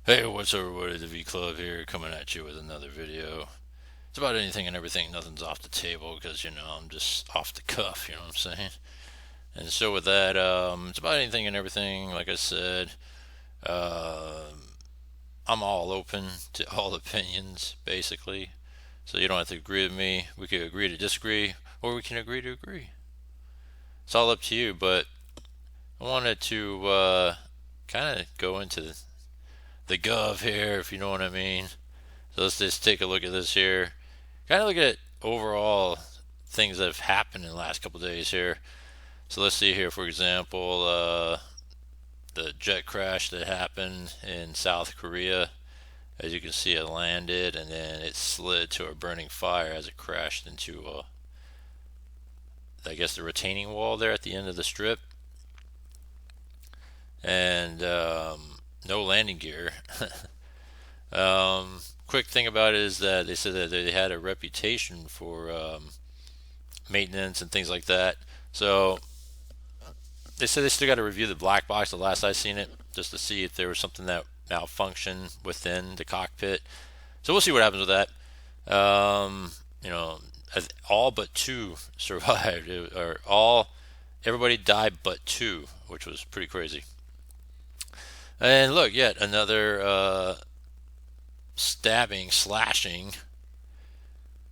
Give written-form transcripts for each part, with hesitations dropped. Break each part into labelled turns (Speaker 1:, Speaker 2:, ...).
Speaker 1: Hey, what's up, everybody? The V Club here, coming at you with another video. It's about anything and everything. Nothing's off the table because, I'm just off the cuff, you know what I'm saying? And so, with that, it's about anything and everything. Like I said, I'm all open to all opinions, basically. So, you don't have to agree with me. We could agree to disagree, or we can agree to agree. It's all up to you, but I wanted to kind of go into the gov here, if you know what I mean. So let's just take a look at this here. Kind of look at overall things that have happened in the last couple of days here. So let's see here, for example, the jet crash that happened in South Korea. As you can see, it landed and then it slid to a burning fire as it crashed into, I guess, the retaining wall there at the end of the strip. And no landing gear. Quick thing about it is that they said that they had a reputation for maintenance and things like that. So they said they still got to review the black box. The last I seen it, just to see if there was something that malfunctioned within the cockpit. So we'll see what happens with that. You know, all but two survived, or everybody died but two, which was pretty crazy. And look, yet another stabbing, slashing,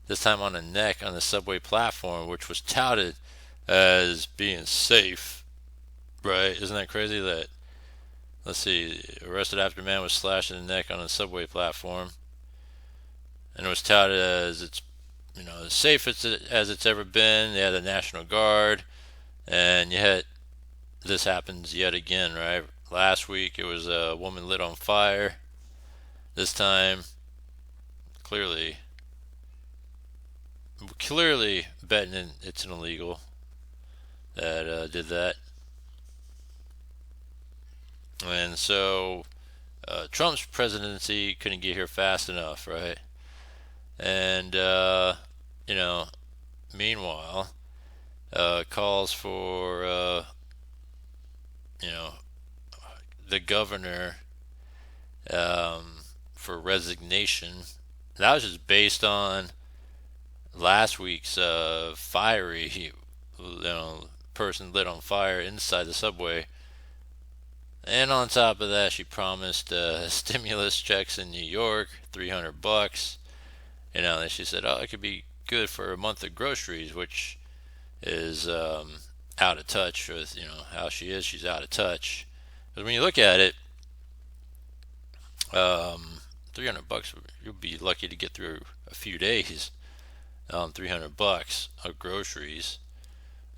Speaker 1: this time on the neck on the subway platform, which was touted as being safe, right? Isn't that crazy that, let's see, arrested after man was slashed in the neck on a subway platform, and it was touted as it's, as safe as it's ever been. They had the National Guard, and yet this happens yet again, right? Last week it was a woman lit on fire. This time, clearly betting it's an illegal that did that. And so Trump's presidency couldn't get here fast enough, right? And you know, meanwhile, calls for you know the governor for resignation. That was just based on last week's fiery, person lit on fire inside the subway. And on top of that, she promised stimulus checks in New York, $300. And she said, "Oh, it could be good for a month of groceries," which is out of touch with how she is. She's out of touch. But when you look at it, 300 bucks, you'll be lucky to get through a few days. 300 bucks of groceries.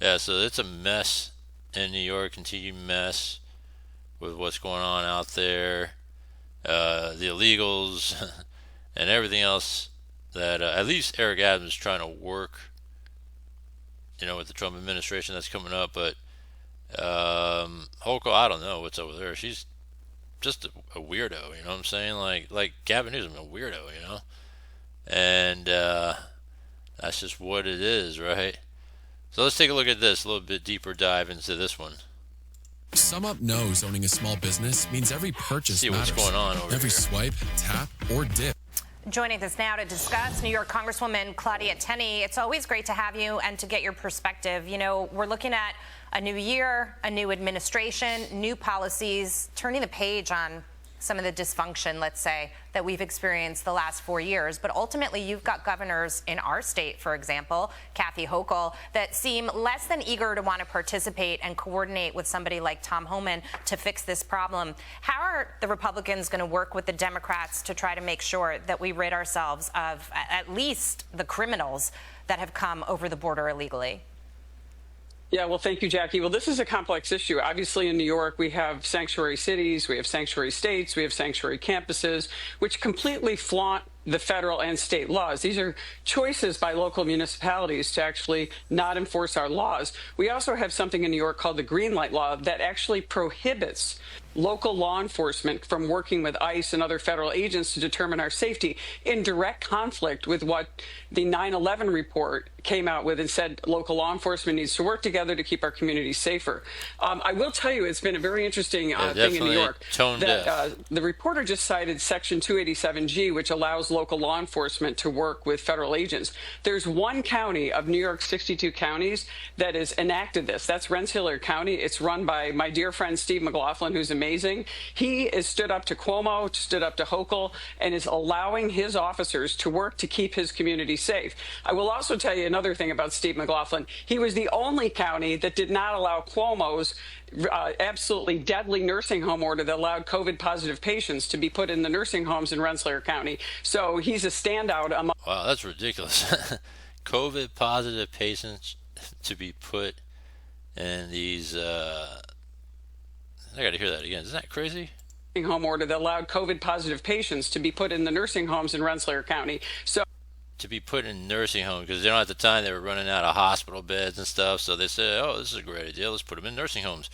Speaker 1: Yeah, so it's a mess in New York. Continued mess with what's going on out there, the illegals, and everything else that at least Eric Adams is trying to work, with the Trump administration that's coming up. But Hochul, I don't know what's over there. She's just a weirdo, you know what I'm saying? Like Gavin Newsom, a weirdo. And that's just what it is, right? So let's take a look at this, a little bit deeper dive into this one.
Speaker 2: SumUp knows owning a small business means every purchase
Speaker 1: See
Speaker 2: matters.
Speaker 1: what's going on over
Speaker 2: every
Speaker 1: here.
Speaker 2: swipe, tap, or dip.
Speaker 3: Joining us now to discuss New York Congresswoman Claudia Tenney. It's always great to have you and to get your perspective. We're looking at a new year, a new administration, new policies, turning the page on some of the dysfunction, let's say, that we've experienced the last 4 years. But ultimately, you've got governors in our state, for example, Kathy Hochul, that seem less than eager to want to participate and coordinate with somebody like Tom Homan to fix this problem. How are the Republicans going to work with the Democrats to try to make sure that we rid ourselves of at least the criminals that have come over the border illegally?
Speaker 4: Yeah, well, thank you, Jackie. Well, this is a complex issue. Obviously, in New York, we have sanctuary cities, we have sanctuary states, we have sanctuary campuses, which completely flaunt the federal and state laws. These are choices by local municipalities to actually not enforce our laws. We also have something in New York called the Green Light Law that actually prohibits local law enforcement from working with ICE and other federal agents to determine our safety, in direct conflict with what the 9/11 report came out with and said local law enforcement needs to work together to keep our communities safer. I will tell you, it's been a very interesting thing in New York. The reporter just cited Section 287G, which allows local law enforcement to work with federal agents. There's one county of New York's 62 counties that has enacted this. That's Rensselaer County. It's run by my dear friend Steve McLaughlin, who's amazing. He has stood up to Cuomo, stood up to Hochul, and is allowing his officers to work to keep his community safe. I will also tell you another thing about Steve McLaughlin. He was the only county that did not allow Cuomo's absolutely deadly nursing home order that allowed COVID-positive patients to be put in the nursing homes in Rensselaer County. So he's a standout among...
Speaker 1: Wow, that's ridiculous. COVID-positive patients to be put in these... I got to hear that again. Isn't that crazy?
Speaker 4: Home order that allowed COVID-positive patients to be put in the nursing homes in Rensselaer County. So
Speaker 1: to be put in nursing homes, because at the time they were running out of hospital beds and stuff, so they said, oh, this is a great idea, let's put them in nursing homes.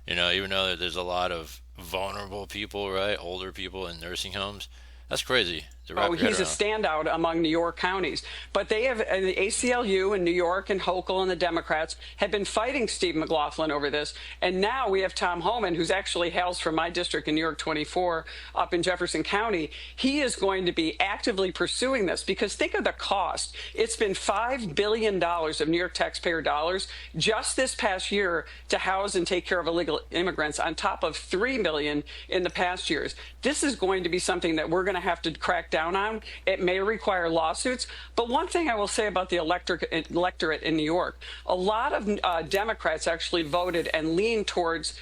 Speaker 1: Even though there's a lot of vulnerable people, right, older people in nursing homes. That's crazy.
Speaker 4: He's a standout among New York counties. But they have, the ACLU in New York and Hochul and the Democrats have been fighting Steve McLaughlin over this. And now we have Tom Homan, who's actually hails from my district in New York 24 up in Jefferson County. He is going to be actively pursuing this because think of the cost. It's been $5 billion of New York taxpayer dollars just this past year to house and take care of illegal immigrants on top of $3 billion in the past years. This is going to be something that we're going to have to crack down on. It may require lawsuits, but one thing I will say about the electorate in New York, a lot of Democrats actually voted and leaned towards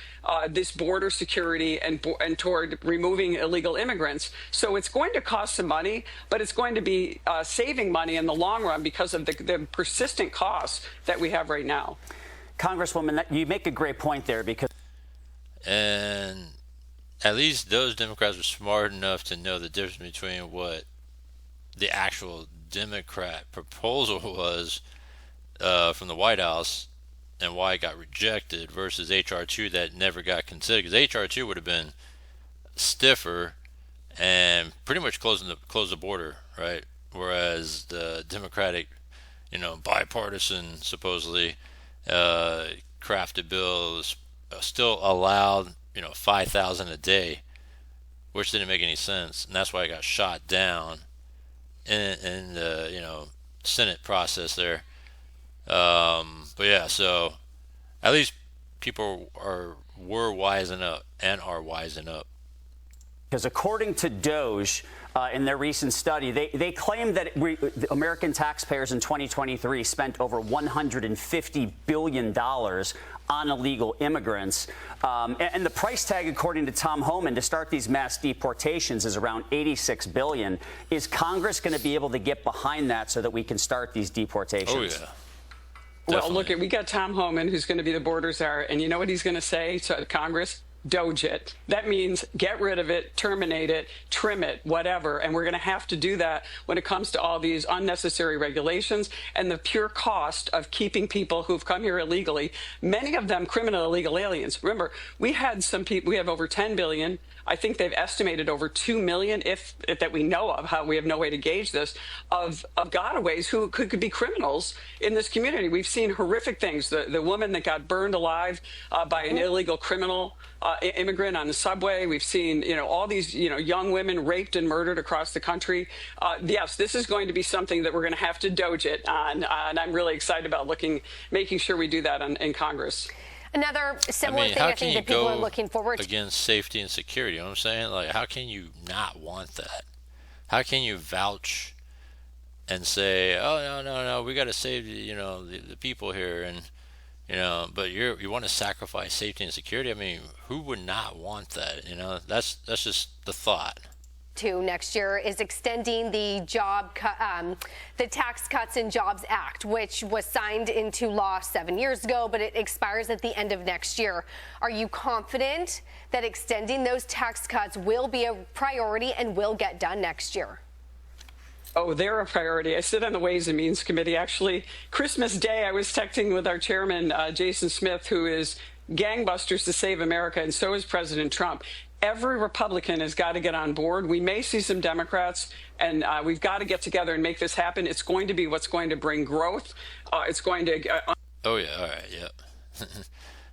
Speaker 4: this border security and toward removing illegal immigrants. So it's going to cost some money, but it's going to be saving money in the long run because of the persistent costs that we have right now.
Speaker 5: Congresswoman, you make a great point there because...
Speaker 1: And at least those Democrats were smart enough to know the difference between what the actual Democrat proposal was from the White House and why it got rejected versus H.R. 2 that never got considered. Because H.R. 2 would have been stiffer and pretty much close the border, right? Whereas the Democratic, bipartisan, supposedly crafted bill still allowed 5,000 a day, which didn't make any sense, and that's why it got shot down in the Senate process there. But yeah, so at least people were wising up and are wising up.
Speaker 5: Because according to DOJ, in their recent study, they claim that American taxpayers in 2023 spent over $150 billion on illegal immigrants. And the price tag, according to Tom Homan, to start these mass deportations is around $86 billion. Is Congress going to be able to get behind that so that we can start these deportations?
Speaker 1: Oh, yeah.
Speaker 4: Well, look, we got Tom Homan, who's going to be the border czar, and you know what he's going to say to Congress? Doge it. That means get rid of it, terminate it, trim it, whatever. And we're going to have to do that when it comes to all these unnecessary regulations and the pure cost of keeping people who've come here illegally, many of them criminal illegal aliens. Remember, we had some people, we have over 10 billion. I think they've estimated over 2 million, if that we know of, how we have no way to gauge this, of gotaways who could be criminals in this community. We've seen horrific things. The woman that got burned alive by an illegal criminal immigrant on the subway. We've seen, all these, young women raped and murdered across the country. Yes, this is going to be something that we're going to have to doge it on, and I'm really excited about making sure we do that in Congress.
Speaker 3: Another similar thing I think that people are looking forward to.
Speaker 1: Against safety and security, you know what I'm saying? Like, how can you not want that? How can you vouch and say, oh, no, we got to save, the people here, and, but you want to sacrifice safety and security? I mean, who would not want that? That's just the thought.
Speaker 3: Next year is extending the the Tax Cuts and Jobs Act, which was signed into law 7 years ago, but it expires at the end of next year. Are you confident that extending those tax cuts will be a priority and will get done next year?
Speaker 4: Oh, they're a priority. I sit on the Ways and Means Committee. Actually, Christmas Day, I was texting with our chairman, Jason Smith, who is gangbusters to save America, and so is President Trump. Every Republican has got to get on board. We may see some Democrats, and we've got to get together and make this happen. It's going to be what's going to bring growth. It's going to...
Speaker 1: Oh, yeah. All right. Yep.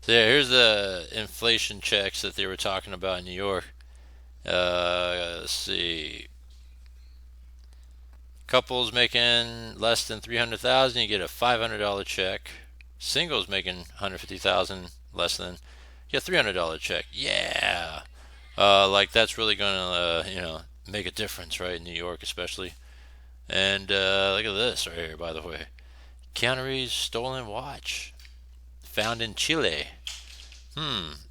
Speaker 1: So, yeah, here's the inflation checks that they were talking about in New York. Let's see. Couples making less than $300,000, you get a $500 check. Singles making $150,000 less than, you get a $300 check. Yeah. Like that's really gonna, make a difference, right? In New York, especially. And look at this right here, by the way. Keanu Reeves' stolen watch, found in Chile.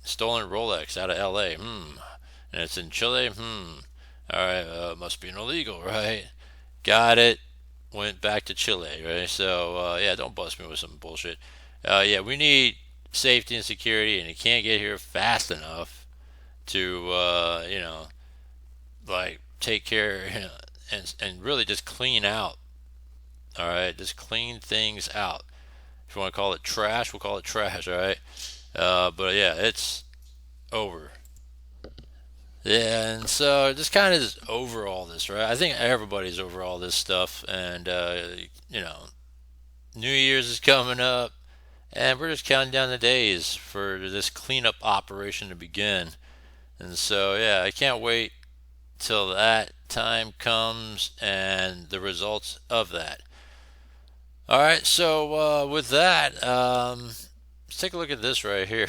Speaker 1: Stolen Rolex out of L.A. And it's in Chile. All right. Must be an illegal, right? Got it. Went back to Chile, right? So yeah, don't bust me with some bullshit. Yeah, we need safety and security, and it can't get here fast enough to like take care and really just clean out. All right, just clean things out. If you want to call it trash, we'll call it trash. All right, but yeah, it's over. Yeah, and so just kind of just over all this, right? I think everybody's over all this stuff, and New Year's is coming up, and we're just counting down the days for this cleanup operation to begin. And so, yeah, I can't wait till that time comes and the results of that. All right, so with that, let's take a look at this right here.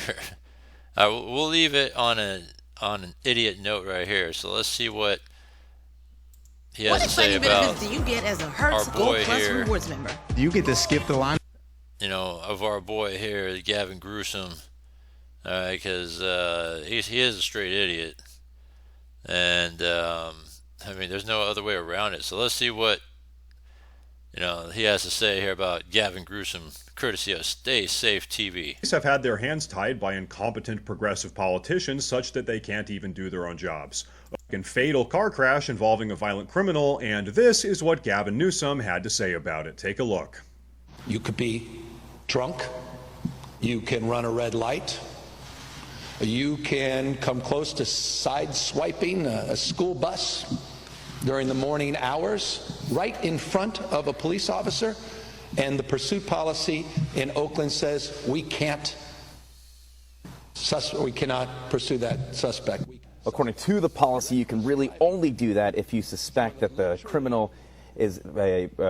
Speaker 1: We'll leave it on an idiot note right here. So let's see what he has to say about
Speaker 6: do you get as a Hertz
Speaker 1: our boy
Speaker 6: Gold Plus
Speaker 1: here.
Speaker 6: Rewards member?
Speaker 7: You get to skip the line.
Speaker 1: Of our boy here, Gavin Gruesome. Because he is a straight idiot. And, there's no other way around it. So let's see what, he has to say here about Gavin Gruesome, courtesy of Stay Safe TV.
Speaker 8: Have had their hands tied by incompetent progressive politicians such that they can't even do their own jobs. A fatal car crash involving a violent criminal, and this is what Gavin Newsom had to say about it. Take a look.
Speaker 9: You could be drunk. You can run a red light. You can come close to side-swiping a school bus during the morning hours, right in front of a police officer, and the pursuit policy in Oakland says we cannot pursue that suspect.
Speaker 10: According to the policy, you can really only do that if you suspect that the criminal is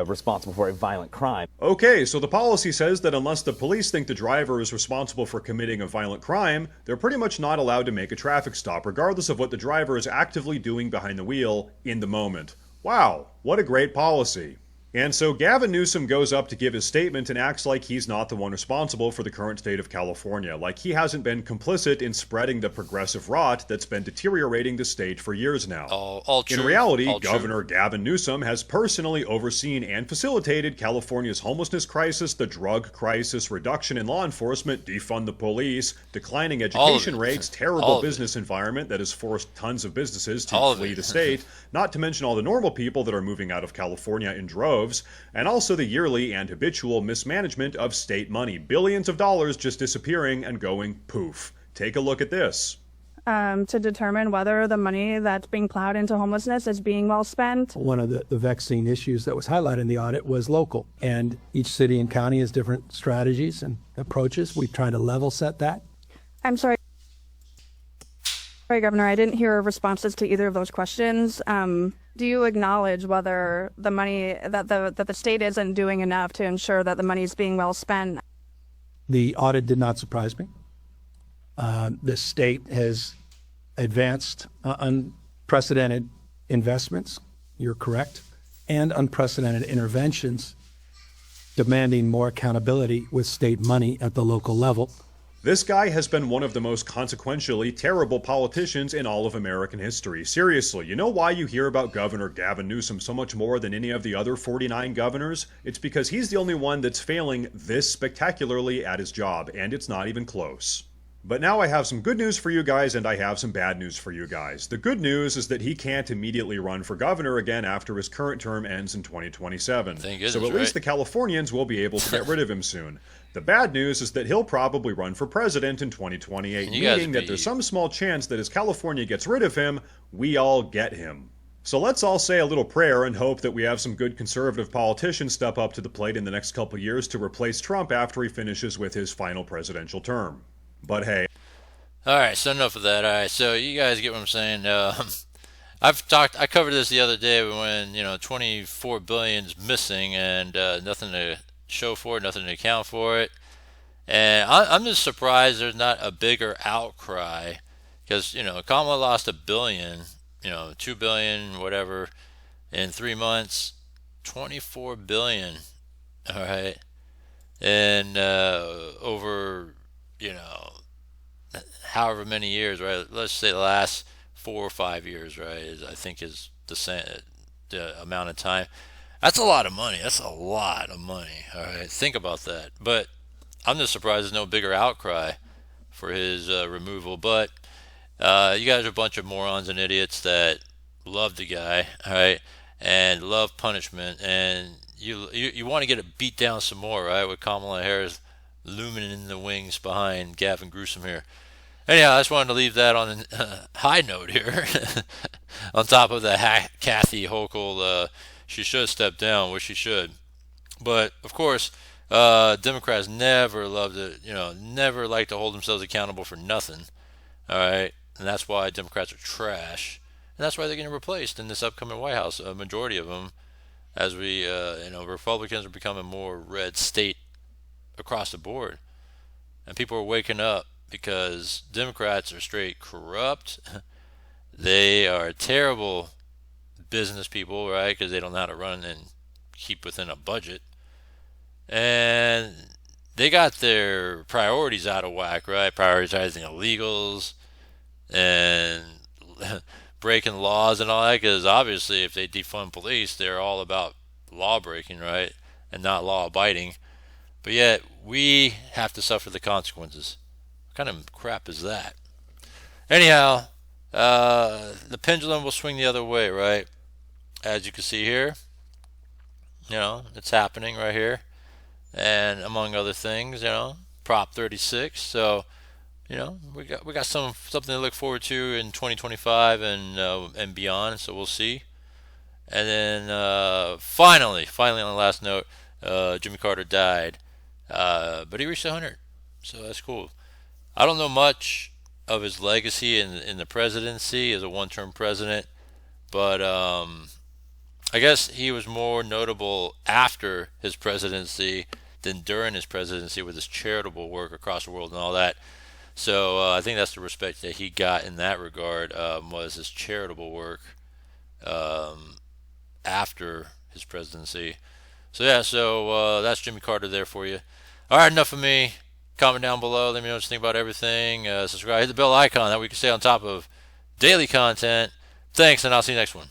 Speaker 10: responsible for a violent crime.
Speaker 8: Okay, so the policy says that unless the police think the driver is responsible for committing a violent crime, they're pretty much not allowed to make a traffic stop, regardless of what the driver is actively doing behind the wheel in the moment. Wow, what a great policy. And so Gavin Newsom goes up to give his statement and acts like he's not the one responsible for the current state of California, like he hasn't been complicit in spreading the progressive rot that's been deteriorating the state for years now.
Speaker 1: All true.
Speaker 8: In reality,
Speaker 1: All
Speaker 8: Governor
Speaker 1: true.
Speaker 8: Gavin Newsom has personally overseen and facilitated California's homelessness crisis, the drug crisis, reduction in law enforcement, defund the police, declining education rates, terrible business environment that has forced tons of businesses to flee the state, not to mention all the normal people that are moving out of California in droves, and also the yearly and habitual mismanagement of state money. Billions of dollars just disappearing and going poof. Take a look at this.
Speaker 11: To determine whether the money that's being plowed into homelessness is being well spent.
Speaker 12: One of the vexing issues that was highlighted in the audit was local, and each city and county has different strategies and approaches. We try to level set that.
Speaker 11: I'm sorry, Governor, I didn't hear responses to either of those questions. Do you acknowledge whether the money that the state isn't doing enough to ensure that the money is being well spent?
Speaker 12: The audit did not surprise me. The state has advanced unprecedented investments, you're correct, and unprecedented interventions demanding more accountability with state money at the local level.
Speaker 8: This guy has been one of the most consequentially terrible politicians in all of American history. Seriously, you know why you hear about Governor Gavin Newsom so much more than any of the other 49 governors? It's because he's the only one that's failing this spectacularly at his job, and it's not even close. But now I have some good news for you guys, and I have some bad news for you guys. The good news is that he can't immediately run for governor again after his current term ends in 2027.
Speaker 1: Thank goodness,
Speaker 8: so at least the Californians will be able to get rid of him soon. The bad news is that he'll probably run for president in 2028, meaning that there's some small chance that as California gets rid of him, we all get him. So let's all say a little prayer and hope that we have some good conservative politicians step up to the plate in the next couple years to replace Trump after he finishes with his final presidential term. But hey.
Speaker 1: All right, so enough of that. All right, so you guys get what I'm saying. I covered this the other day when 24 billion's missing and nothing to show for it, nothing to account for it, and I'm just surprised there's not a bigger outcry because Kamala lost $1 billion, $2 billion, whatever, in 3 months, 24 billion. All right, and over however many years, right? Let's say the last 4 or 5 years, right? I think is the amount of time. That's a lot of money. That's a lot of money. All right, think about that. But I'm just surprised there's no bigger outcry for his removal. But you guys are a bunch of morons and idiots that love the guy, all right, and love punishment, and you want to get it beat down some more, right? With Kamala Harris looming in the wings behind Gavin Newsom here. Anyhow, I just wanted to leave that on a high note here. On top of the Kathy Hochul, she should step down, which she should. But of course, Democrats never love to, never like to hold themselves accountable for nothing. All right, and that's why Democrats are trash, and that's why they're getting replaced in this upcoming White House. A majority of them, as we, Republicans are becoming more red state across the board, and people are waking up. Because Democrats are straight corrupt. They are terrible business people, right? Because they don't know how to run and keep within a budget. And they got their priorities out of whack, right? Prioritizing illegals and breaking laws and all that. Because obviously if they defund police, they're all about law breaking, right? And not law abiding. But yet we have to suffer the consequences. What kind of crap is that? Anyhow, the pendulum will swing the other way, right? As you can see here, it's happening right here, and among other things, Prop 36. So, we got something to look forward to in 2025 and beyond. So we'll see. And then finally on the last note, Jimmy Carter died, but he reached 100, so that's cool. I don't know much of his legacy in the presidency as a one-term president, but I guess he was more notable after his presidency than during his presidency with his charitable work across the world and all that. So I think that's the respect that he got in that regard, was his charitable work after his presidency. So yeah, that's Jimmy Carter there for you. All right, enough of me. Comment down below. Let me know what you think about everything. Subscribe. Hit the bell icon. That way we can stay on top of daily content. Thanks, and I'll see you next one.